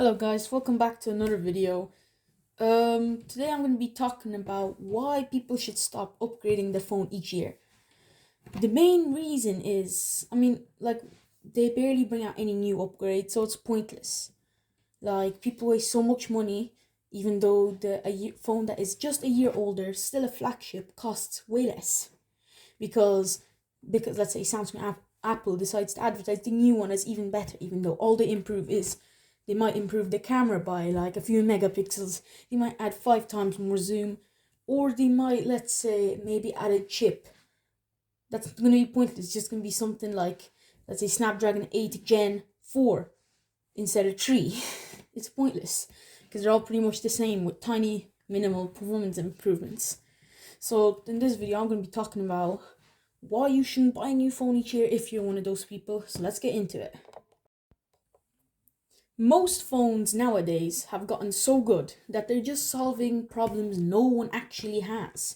Hello guys, welcome back to another video. Today I'm going to be talking about why people should stop upgrading their phone each year. The main reason is, they barely bring out any new upgrades, so it's pointless. Like, people waste so much money, even though phone that is just a year older, still a flagship, costs way less. Because, because let's say Apple decides to advertise the new one as even better, even though all they improve is they might improve the camera by like a few megapixels. They might add 5 times more zoom, or they might, let's say, maybe add a chip. That's gonna be pointless. It's just gonna be something like, let's say, Snapdragon 8 Gen 4 instead of 3. It's pointless because they're all pretty much the same with tiny, minimal performance improvements. So in this video, I'm gonna be talking about why you shouldn't buy a new phone each year if you're one of those people. So let's get into it. Most phones nowadays have gotten so good that they're just solving problems no one actually has.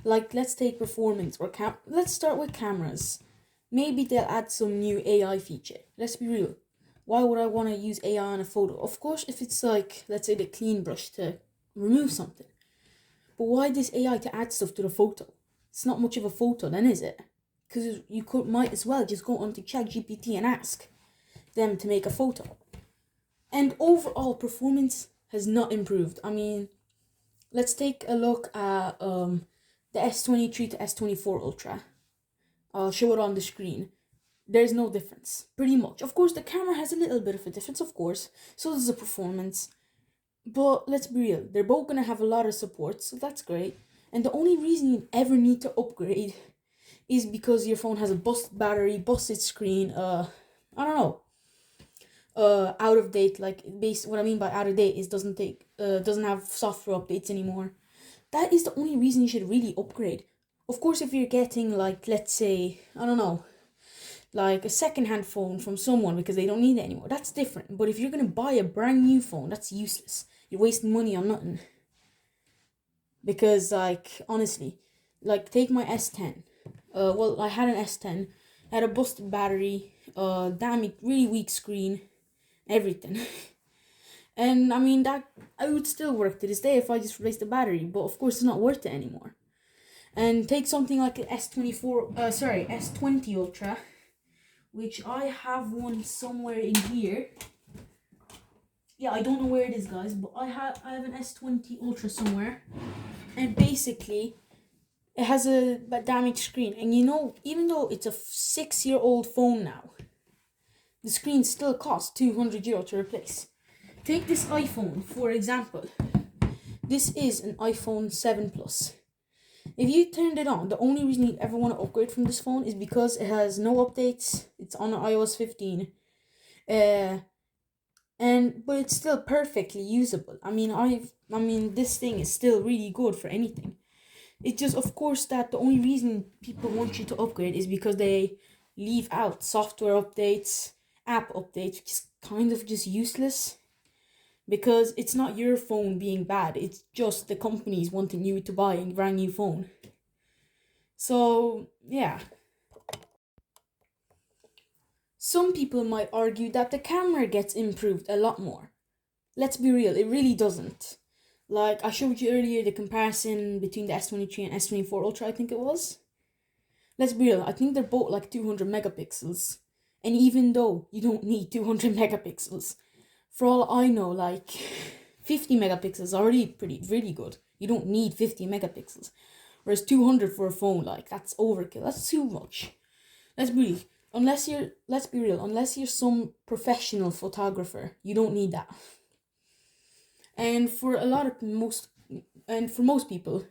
Like, let's take performance or let's start with cameras. Maybe they'll add some new AI feature. Let's be real. Why would I want to use AI on a photo? Of course, if it's like, let's say, the clean brush to remove something. But why this AI to add stuff to the photo? It's not much of a photo then, is it? Because might as well just go onto ChatGPT and ask them to make a photo. And overall performance has not improved. Let's take a look at the S23 to S24 Ultra. I'll show it on the screen. There's no difference, pretty much. Of course, the camera has a little bit of a difference, of course. So does the performance. But let's be real, they're both gonna have a lot of support, so that's great. And the only reason you ever need to upgrade is because your phone has a busted battery, busted screen, I don't know, out of date. What I mean by out of date is doesn't have software updates anymore. That is the only reason you should really upgrade. Of course, if you're getting, like, let's say, I don't know, like a second-hand phone from someone because they don't need it anymore, that's different. But if you're gonna buy a brand new phone, that's useless. You're wasting money on nothing. Because, like, honestly, like, take my S10. I had an S10, had a busted battery, really weak screen, everything. And that I would still work to this day if I just replaced the battery, but of course it's not worth it anymore. And take something like an S20 Ultra, which I have one somewhere in here. Yeah, I don't know where it is, guys, but I have an S20 Ultra somewhere, and basically it has a damaged screen. And even though it's a 6-year-old phone now, the screen still costs €200 to replace. Take this iPhone, for example. This is an iPhone 7 Plus. If you turned it on, the only reason you'd ever want to upgrade from this phone is because it has no updates. It's on iOS 15. But it's still perfectly usable. This thing is still really good for anything. It's just, of course, that the only reason people want you to upgrade is because they leave out software updates, app updates, which is kind of just useless. Because it's not your phone being bad, it's just the companies wanting you to buy a brand new phone. So, yeah. Some people might argue that the camera gets improved a lot more. Let's be real, it really doesn't. Like, I showed you earlier the comparison between the S23 and S24 Ultra, I think it was. Let's be real, I think they're both like 200 megapixels. And even though you don't need 200 megapixels, for all I know, like 50 megapixels is already really good. You don't need 50 megapixels. Whereas 200 for a phone, like, that's overkill. That's too much. Let's be real, unless you're some professional photographer, you don't need that. And for most people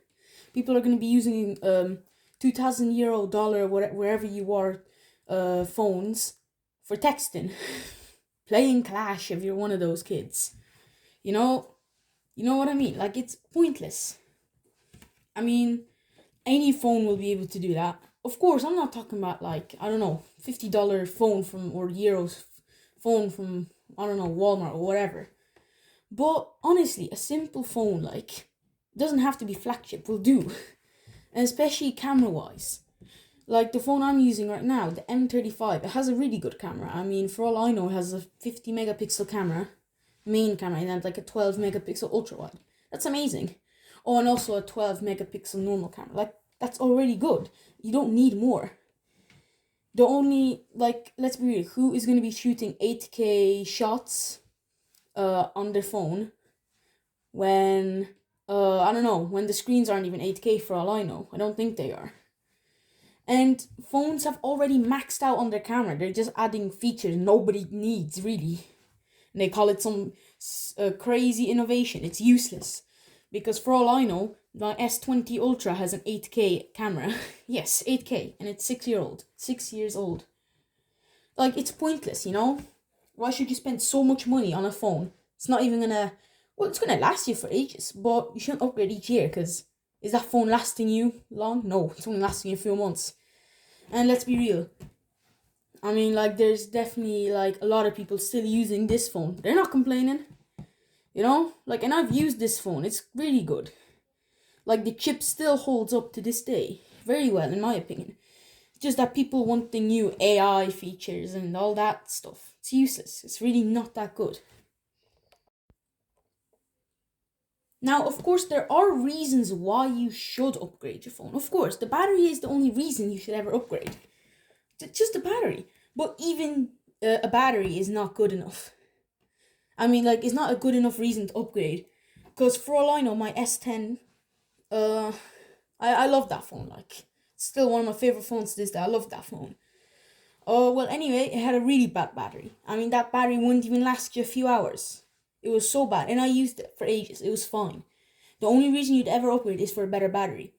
are going to be using 2,000 euro dollar wherever you are phones for texting. Playing Clash if you're one of those kids. You know what I mean? Like, it's pointless. Any phone will be able to do that. Of course, I'm not talking about, like, I don't know, $50 phone or euros phone from, I don't know, Walmart or whatever. But honestly, a simple phone, like, doesn't have to be flagship, will do. And especially camera wise. Like the phone I'm using right now, the M35, it has a really good camera. For all I know, it has a 50 megapixel camera. main camera and then like a 12 megapixel ultra wide. That's amazing. Oh, and also a 12 megapixel normal camera. Like, that's already good. You don't need more. The only, like, let's be real, who is going to be shooting 8K shots on their phone when, I don't know, when the screens aren't even 8K for all I know. I don't think they are. And phones have already maxed out on their camera. They're just adding features nobody needs, really. And they call it some crazy innovation. It's useless. Because for all I know, my S20 Ultra has an 8K camera. Yes, 8K. And it's 6 years old. 6 years old. Like, it's pointless, you know? Why should you spend so much money on a phone? It's not even gonna... Well, it's gonna last you for ages. But you shouldn't upgrade each year, because... Is that phone lasting you long? No, it's only lasting you a few months. And let's be real. I mean, like, there's definitely, like, a lot of people still using this phone. They're not complaining. You know? Like, and I've used this phone. It's really good. Like, the chip still holds up to this day. Very well, in my opinion. It's just that people want the new AI features and all that stuff. It's useless. It's really not that good. Now, of course, there are reasons why you should upgrade your phone. Of course, the battery is the only reason you should ever upgrade. Just the battery. But even a battery is not good enough. I mean, like, it's not a good enough reason to upgrade. Because for all I know, my S10, I love that phone. Like, it's still one of my favorite phones to this day. I love that phone. Oh, well, anyway, it had a really bad battery. I mean, that battery wouldn't even last you a few hours. It was so bad, and I used it for ages. It was fine. The only reason you'd ever upgrade is for a better battery.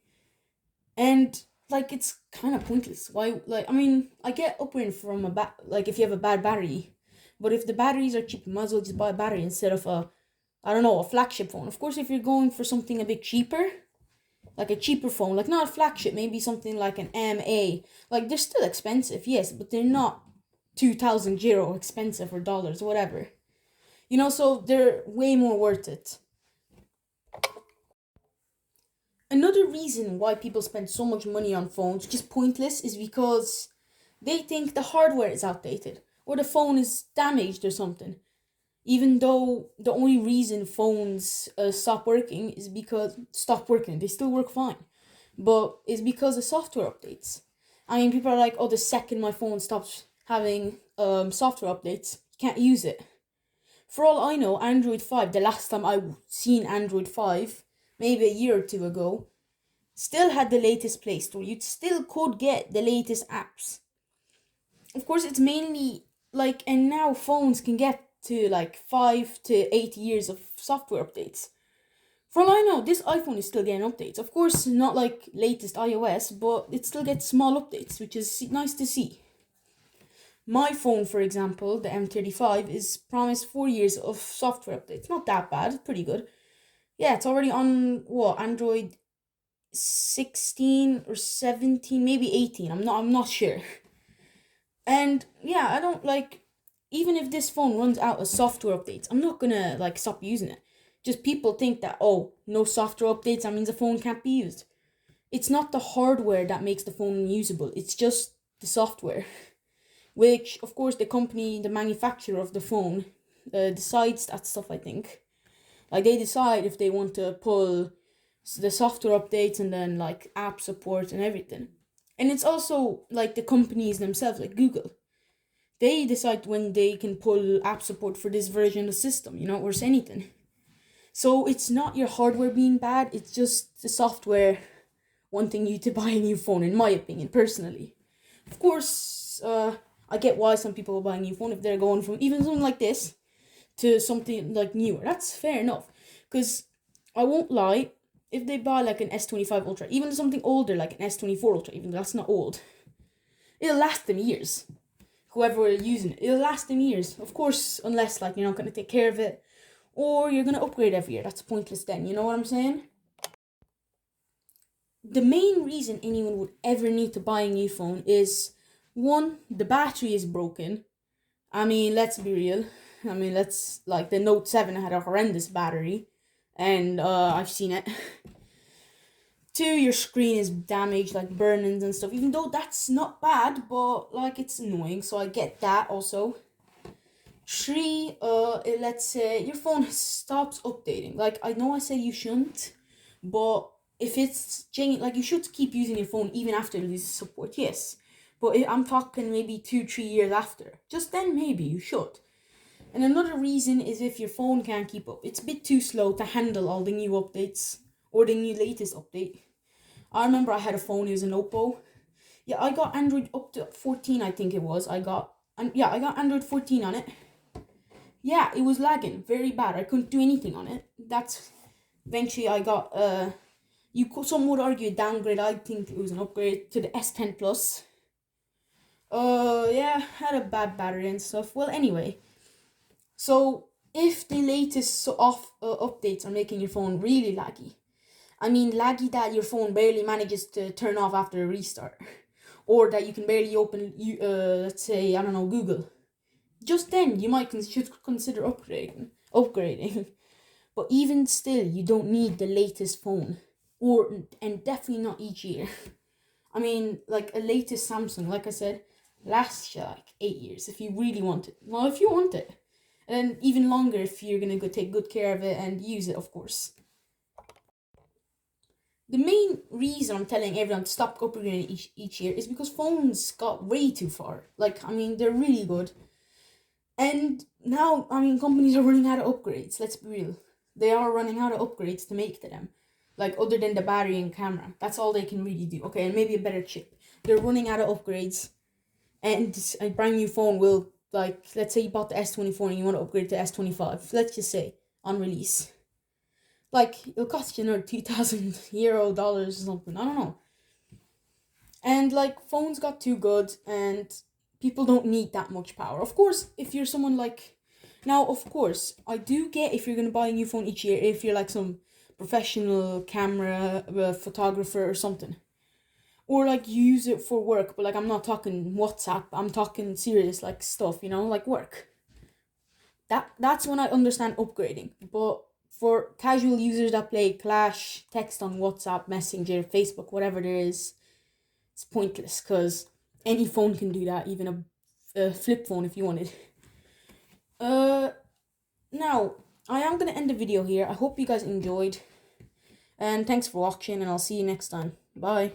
And, like, it's kind of pointless. Why, like, I mean, I get upgrading from like, if you have a bad battery. But if the batteries are cheap, you might as well just buy a battery instead of I don't know, a flagship phone. Of course, if you're going for something a bit cheaper, like a cheaper phone, like not a flagship, maybe something like an MA. Like, they're still expensive, yes, but they're not 2,000 euro expensive or dollars, whatever. You know, so they're way more worth it. Another reason why people spend so much money on phones, just pointless, is because they think the hardware is outdated or the phone is damaged or something. Even though the only reason phones stop working, they still work fine, but it's because of software updates. I mean, people are like, oh, the second my phone stops having software updates, you can't use it. For all I know, Android 5, the last time I seen Android 5, maybe a year or two ago, still had the latest Play Store. You still could get the latest apps. Of course, it's mainly like, and now phones can get to like 5 to 8 years of software updates. For all I know, this iPhone is still getting updates. Of course, not like latest iOS, but it still gets small updates, which is nice to see. My phone, for example, the M35, is promised 4 years of software updates. Not that bad, pretty good. Yeah, it's already on what, Android 16 or 17, maybe 18. I'm not sure. And yeah, I don't like, even if this phone runs out of software updates, I'm not gonna like stop using it. Just people think that, oh, no software updates, that means the phone can't be used. It's not the hardware that makes the phone unusable, it's just the software. Which, of course, the company, the manufacturer of the phone, decides that stuff, I think. Like, they decide if they want to pull the software updates and then, like, app support and everything. And it's also, like, the companies themselves, like Google. They decide when they can pull app support for this version of the system, you know, or anything. So it's not your hardware being bad, it's just the software wanting you to buy a new phone, in my opinion, personally. Of course, I get why some people are buying a new phone if they're going from even something like this to something like newer. That's fair enough. Because I won't lie, if they buy like an S25 Ultra, even something older like an S24 Ultra, even though that's not old, it'll last them years. Whoever is using it, it'll last them years. Of course, unless like you're not going to take care of it or you're going to upgrade every year. That's pointless then, you know what I'm saying? The main reason anyone would ever need to buy a new phone is, one, the battery is broken. I mean, let's be real. I mean, like, the Note 7 had a horrendous battery, and I've seen it. Two, your screen is damaged, like burnings and stuff, even though that's not bad, but like, it's annoying, so I get that also. 3, let's say your phone stops updating. Like, I know I said you shouldn't, but if it's genuine, like, you should keep using your phone even after it loses support, yes. But I'm talking maybe 2, 3 years after. Just then, maybe you should. And another reason is if your phone can't keep up. It's a bit too slow to handle all the new updates or the new latest update. I remember I had a phone, it was an Oppo. Yeah, I got Android up to 14, I think it was. I got Android 14 on it. Yeah, it was lagging very bad. I couldn't do anything on it. That's eventually I got some would argue a downgrade. I think it was an upgrade to the S10 Plus. Yeah, had a bad battery and stuff. Well, anyway, so if the latest updates are making your phone really laggy, I mean laggy that your phone barely manages to turn off after a restart, or that you can barely open let's say, I don't know, Google, just then you should consider upgrading. But even still, you don't need the latest phone, and definitely not each year. I mean, like a latest Samsung, like I said, lasts you like 8 years if you really want it. Well, if you want it, and even longer if you're gonna go take good care of it and use it, of course. The main reason I'm telling everyone to stop upgrading each year is because phones got way too far. Like, I mean, they're really good. And now, I mean, companies are running out of upgrades. Let's be real. They are running out of upgrades to make to them. Like, other than the battery and camera. That's all they can really do. Okay, and maybe a better chip. They're running out of upgrades. And a brand new phone will, like, let's say you bought the S24 and you want to upgrade to S25. Let's just say, on release. Like, it'll cost you another 2,000 euro dollars or something. I don't know. And, like, phones got too good and people don't need that much power. Of course, if you're someone like... Now, of course, I do get if you're going to buy a new phone each year, if you're like some professional camera photographer or something. Or like you use it for work, but like I'm not talking WhatsApp, I'm talking serious like stuff, like work. That's when I understand upgrading. But for casual users that play Clash, text on WhatsApp, Messenger, Facebook, whatever there is, it's pointless because any phone can do that, even a flip phone if you wanted. Now, I am going to end the video here. I hope you guys enjoyed. And thanks for watching, and I'll see you next time. Bye.